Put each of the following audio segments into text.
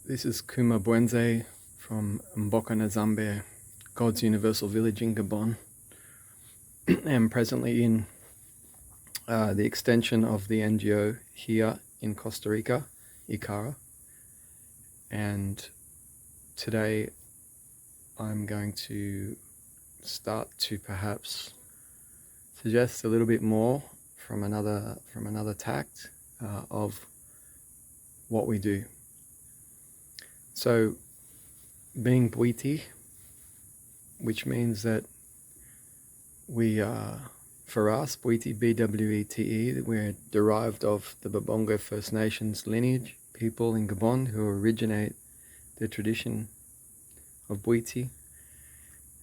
This is Kuma Bwente from Mboka A Nziambe, God's Universal Village in Gabon. I'm presently in the extension of the NGO here in Costa Rica, Ikara. And today I'm going to start to perhaps suggest a little bit more from another tact of what we do. So, being Bwete, which means that we are, for us, Bwete, B-W-E-T-E, we're derived of the Babongo First Nations lineage, people in Gabon who originate the tradition of Bwete.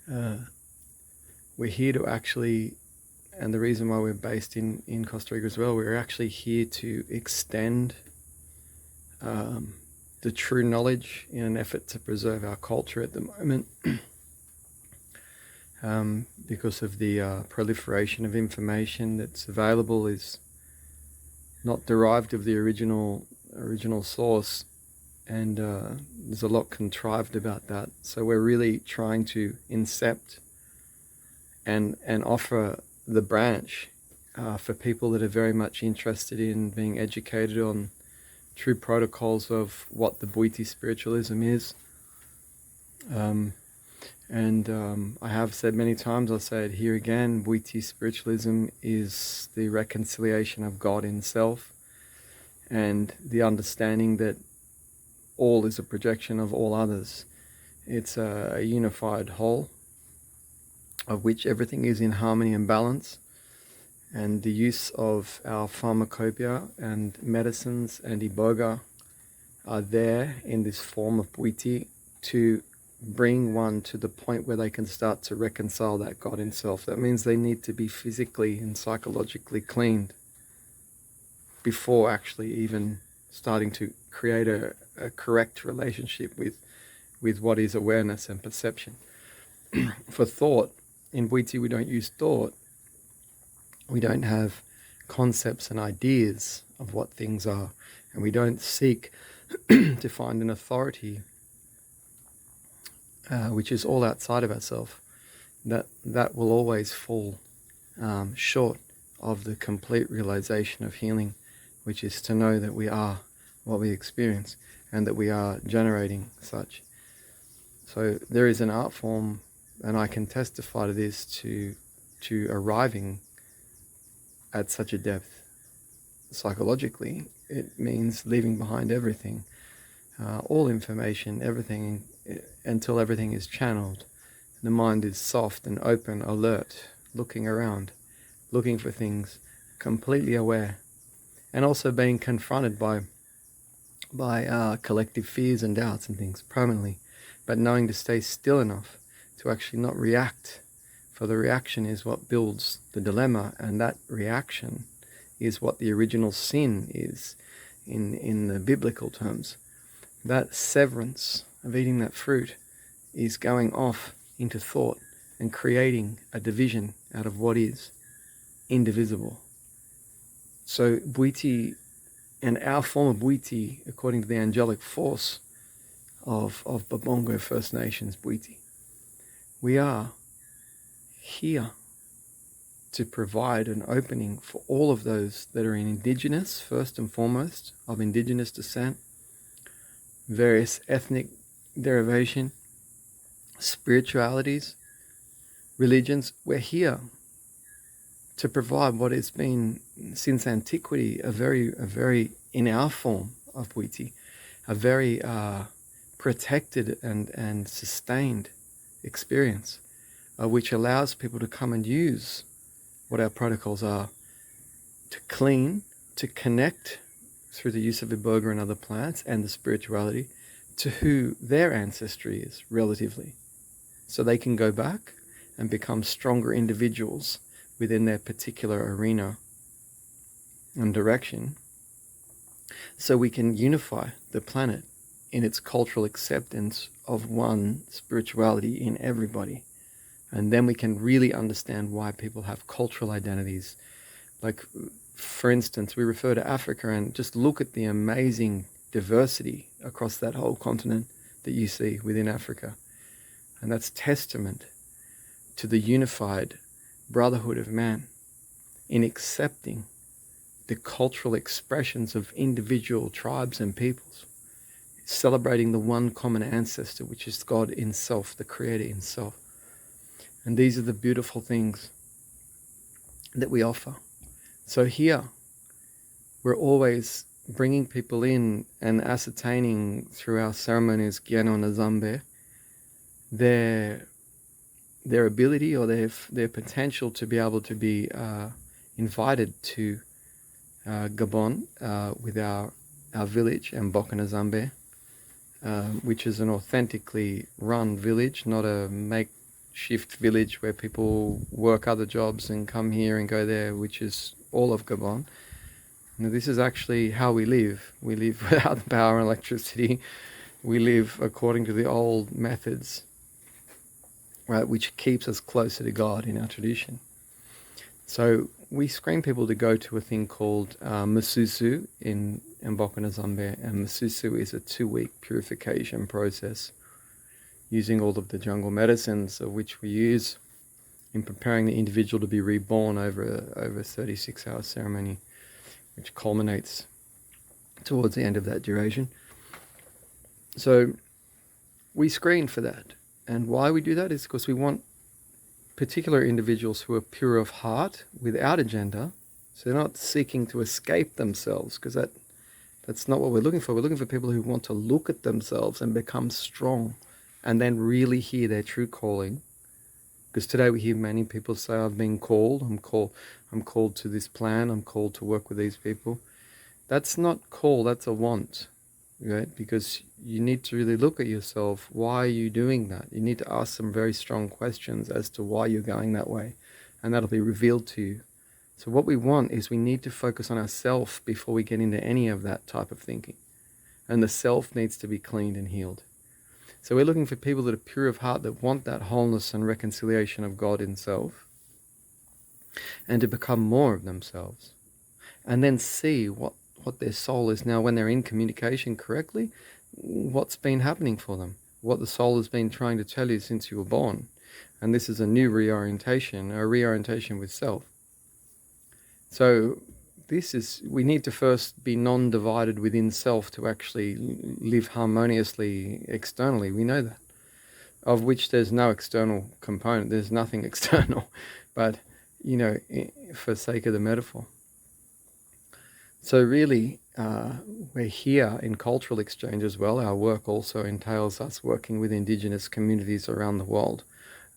We're here to actually, and the reason why we're based in Costa Rica as well, we're actually here to extend the true knowledge in an effort to preserve our culture at the moment because of the proliferation of information that's available is not derived of the original source, and there's a lot contrived about that. So we're really trying to incept and offer the branch for people that are very much interested in being educated on true protocols of what the Bwete spiritualism is. I have said many times, I'll say it here again, Bwete spiritualism is the reconciliation of God in self and the understanding that all is a projection of all others. It's a unified whole of which everything is in harmony and balance. And the use of our pharmacopoeia and medicines and Iboga are there in this form of Bwete to bring one to the point where they can start to reconcile that God in self. That means they need to be physically and psychologically cleaned before actually even starting to create a correct relationship with what is awareness and perception. For thought, in Bwete we don't use thought. We don't have concepts and ideas of what things are, and we don't seek to find an authority which is all outside of ourselves. That will always fall short of the complete realization of healing, which is to know that we are what we experience and that we are generating such. So there is an art form, and I can testify to this, to arriving at such a depth. Psychologically, it means leaving behind everything, all information, everything, until everything is channeled. The mind is soft and open, alert, looking around, looking for things, completely aware, and also being confronted by collective fears and doubts and things permanently, but knowing to stay still enough to actually not react. For the reaction is what builds the dilemma, and that reaction is what the original sin is in the biblical terms. That severance of eating that fruit is going off into thought and creating a division out of what is indivisible. So Bwete, and our form of Bwete, according to the angelic force of Babongo First Nations Bwete, we are here to provide an opening for all of those that are indigenous, first and foremost, of indigenous descent, various ethnic derivation, spiritualities, religions. We're here to provide what has been since antiquity a very in our form of Bwete, a very protected and sustained experience, which allows people to come and use what our protocols are to clean, to connect through the use of Iboga and other plants and the spirituality to who their ancestry is relatively, so they can go back and become stronger individuals within their particular arena and direction, so we can unify the planet in its cultural acceptance of one spirituality in everybody. And then we can really understand why people have cultural identities. Like, for instance, we refer to Africa and just look at the amazing diversity across that whole continent that you see within Africa. And that's testament to the unified brotherhood of man in accepting the cultural expressions of individual tribes and peoples, celebrating the one common ancestor, which is God in self, the creator in self. And these are the beautiful things that we offer. So here, we're always bringing people in and ascertaining through our ceremonies, Gyano Nziambe, their ability or their potential to be able to be invited to Gabon with our village, Mboka A Nziambe, which is an authentically run village, not a makeshift village where people work other jobs and come here and go there, which is all of Gabon. Now, this is actually how we live. We live without power and electricity. We live according to the old methods, right, which keeps us closer to God in our tradition. So we screen people to go to a thing called Masusu in Mboka A Nziambe, and Masusu is a 2-week purification process using all of the jungle medicines of which we use in preparing the individual to be reborn over a 36-hour ceremony, which culminates towards the end of that duration. So we screen for that. And why we do that is because we want particular individuals who are pure of heart without agenda. So they're not seeking to escape themselves, because that's not what we're looking for. We're looking for people who want to look at themselves and become strong and then really hear their true calling. Because today we hear many people say, I've been called, I'm called to this plan, I'm called to work with these people. That's not call, that's a want, right? Because you need to really look at yourself. Why are you doing that? You need to ask some very strong questions as to why you're going that way, and that'll be revealed to you. So what we want is we need to focus on ourselves before we get into any of that type of thinking. And the self needs to be cleaned and healed. So we're looking for people that are pure of heart, that want that wholeness and reconciliation of God in self, and to become more of themselves. And then see what their soul is now when they're in communication correctly, what's been happening for them, what the soul has been trying to tell you since you were born. And this is a new reorientation, a reorientation with self. So we need to first be non-divided within self to actually live harmoniously externally. We know that, of which there's no external component. There's nothing external, but, for sake of the metaphor. So really, we're here in cultural exchange as well. Our work also entails us working with indigenous communities around the world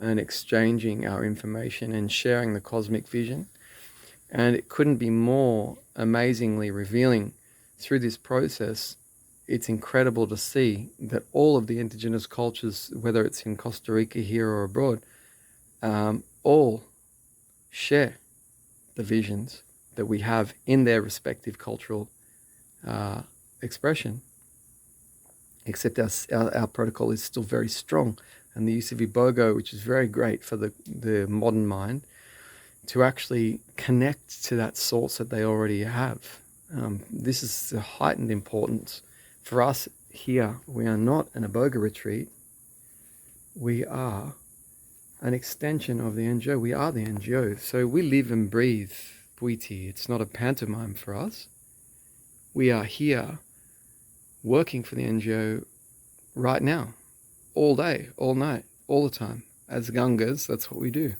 and exchanging our information and sharing the cosmic vision. And it couldn't be more amazingly revealing through this process. It's incredible to see that all of the indigenous cultures, whether it's in Costa Rica here or abroad, all share the visions that we have in their respective cultural expression. Except our protocol is still very strong. And the use of Iboga, which is very great for the modern mind, to actually connect to that source that they already have. This is a heightened importance for us here. We are not an Iboga retreat. We are an extension of the NGO. We are the NGO. So we live and breathe Bwete. It's not a pantomime for us. We are here working for the NGO right now, all day, all night, all the time. As Ngangas, that's what we do.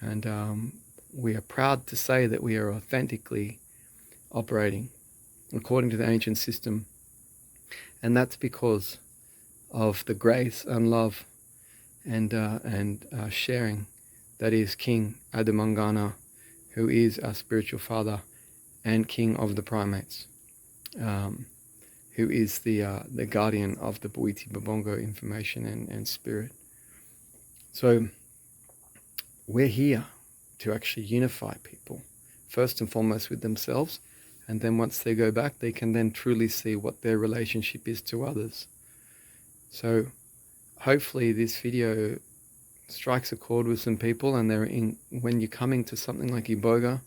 And we are proud to say that we are authentically operating according to the ancient system. And that's because of the grace and love and sharing that is King Adamangana, who is our spiritual father and king of the primates, who is the guardian of the Bwete Babongo information and spirit. So we're here to actually unify people, first and foremost with themselves, and then once they go back, they can then truly see what their relationship is to others. So hopefully this video strikes a chord with some people, and when you're coming to something like Iboga,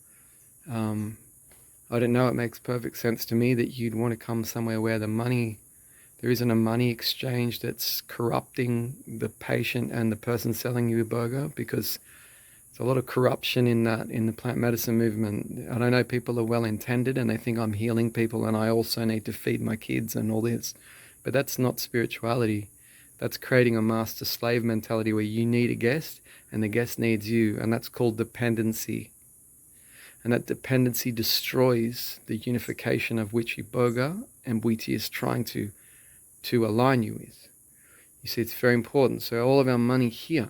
I don't know, it makes perfect sense to me that you'd want to come somewhere where there isn't a money exchange that's corrupting the patient and the person selling you Iboga, because there's a lot of corruption in the plant medicine movement. I don't know, people are well intended and they think I'm healing people and I also need to feed my kids and all this. But that's not spirituality. That's creating a master-slave mentality where you need a guest and the guest needs you, and that's called dependency. And that dependency destroys the unification of which Iboga and Bwete is trying to align you with. You see, it's very important. So all of our money here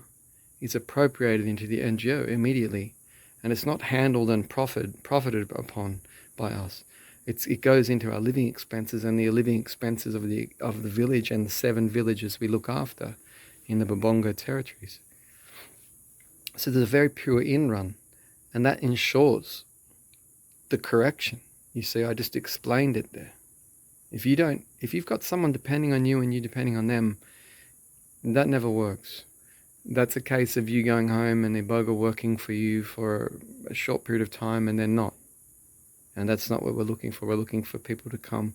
is appropriated into the NGO immediately, and it's not handled and profited upon by us. It goes into our living expenses and the living expenses of the village and the 7 villages we look after in the Babongo territories. So there's a very pure in-run, and that ensures the correction. You see, I just explained it there. If you've got someone depending on you and you depending on them, that never works. That's a case of you going home and Iboga working for you for a short period of time and then not. And that's not what we're looking for. We're looking for people to come,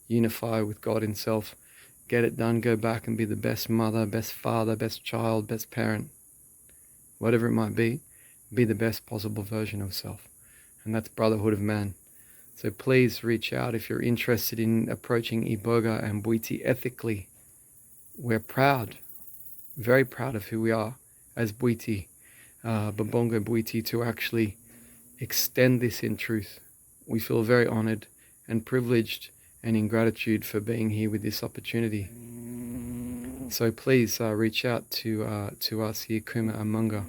unify with God Himself, get it done, go back and be the best mother, best father, best child, best parent, whatever it might be the best possible version of self. And that's brotherhood of man. So please reach out if you're interested in approaching Iboga and Bwete ethically. We're proud, very proud of who we are as Bwete, Babongo Bwete, to actually extend this in truth. We feel very honored and privileged and in gratitude for being here with this opportunity. So please reach out to us here, Kuma and Nganga.